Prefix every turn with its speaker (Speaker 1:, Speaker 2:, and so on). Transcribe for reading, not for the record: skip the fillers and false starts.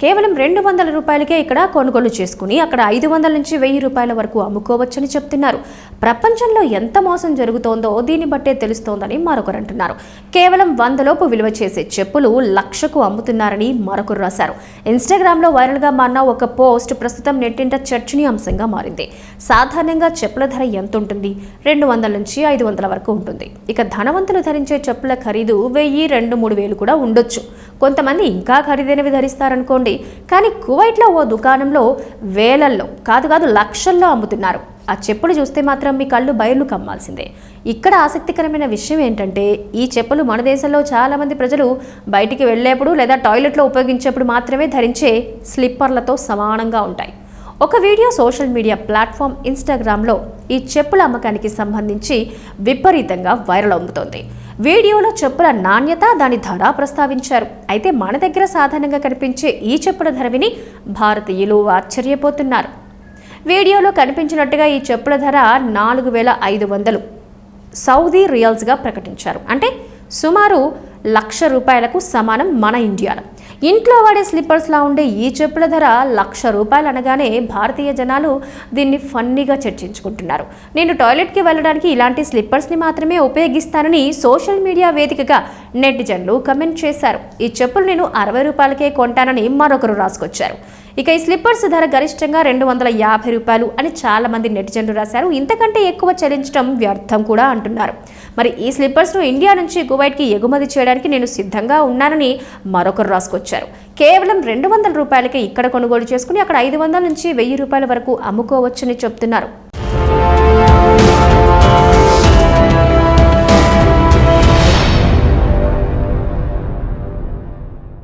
Speaker 1: కేవలం 200 రూపాయలకే ఇక్కడ కొనుగోలు చేసుకుని అక్కడ 500 నుంచి 1000 రూపాయల వరకు అమ్ముకోవచ్చని చెప్తున్నారు. ప్రపంచంలో ఎంత మోసం జరుగుతోందో దీన్ని బట్టే తెలుస్తోందని మరొకరు అంటున్నారు. కేవలం 100 లోపు విలువ చేసే చెప్పులు 1,00,000కు అమ్ముతున్నారని మరొకరు రాశారు. ఇన్స్టాగ్రామ్లో వైరల్గా మారిన ఒక పోస్ట్ ప్రస్తుతం నెట్టింట చర్చనీయాంశంగా మారింది. సాధారణంగా చెప్పుల ధర ఎంత ఉంటుంది? 200 నుంచి 500 వరకు ఉంటుంది. ఇక ధనవంతులు ధరించే చెప్పుల ఖరీదు 1000-3,000 కూడా ఉండొచ్చు. కొంతమంది ఇంకా ఖరీదైనవి ధరిస్తారనుకోండి. కానీ కువైట్లో ఓ దుకాణంలో వేలల్లో కాదు లక్షల్లో అమ్ముతున్నారు. ఆ చెప్పులు చూస్తే మాత్రం మీ కళ్ళు బయర్లు కమ్మాల్సిందే. ఇక్కడ ఆసక్తికరమైన విషయం ఏంటంటే ఈ చెప్పులు మన దేశంలో చాలామంది ప్రజలు బయటికి వెళ్ళేప్పుడు లేదా టాయిలెట్లో ఉపయోగించేప్పుడు మాత్రమే ధరించే స్లిప్పర్లతో సమానంగా ఉంటాయి. ఒక వీడియో సోషల్ మీడియా ప్లాట్ఫామ్ ఇన్స్టాగ్రామ్లో ఈ చెప్పుల అమ్మకానికి సంబంధించి విపరీతంగా వైరల్ అవుతోంది. వీడియోలో చెప్పుల నాణ్యత, దాని ధర ప్రస్తావించారు. అయితే మన దగ్గర సాధారణంగా కనిపించే ఈ చెప్పుల ధర విని భారతీయులు ఆశ్చర్యపోతున్నారు. వీడియోలో కనిపించినట్టుగా ఈ చెప్పుల ధర 4,500 సౌదీ రియల్స్గా ప్రకటించారు. అంటే సుమారు 1,00,000 రూపాయలకు సమానం మన ఇండియాలో. ఇంట్లో వాడే స్లిప్పర్స్లా ఉండే ఈ చెప్పుల ధర 1,00,000 రూపాయలు అనగానే భారతీయ జనాలు దీన్ని ఫన్నీగా చర్చించుకుంటున్నారు. నేను టాయిలెట్కి వెళ్ళడానికి ఇలాంటి స్లిప్పర్స్ని మాత్రమే ఉపయోగిస్తానని సోషల్ మీడియా వేదికగా నెటిజన్లు కమెంట్ చేశారు. ఈ చెప్పులు నేను 60 రూపాయలకే కొంటానని మరొకరు రాసుకొచ్చారు. ఇక ఈ స్లిప్పర్స్ ధర గరిష్టంగా 250 రూపాయలు అని చాలా మంది నెటిజన్లు రాశారు. ఇంతకంటే ఎక్కువ చెల్లించడం వ్యర్థం కూడా అంటున్నారు. మరి ఈ స్లిప్పర్స్ను ఇండియా నుంచి కువైట్కి ఎగుమతి చేయడానికి నేను సిద్ధంగా ఉన్నానని మరొకరు రాసుకొచ్చారు. కేవలం 200 రూపాయలకే ఇక్కడ కొనుగోలు చేసుకుని అక్కడ 500 నుంచి 1000 రూపాయల వరకు అమ్ముకోవచ్చని చెప్తున్నారు.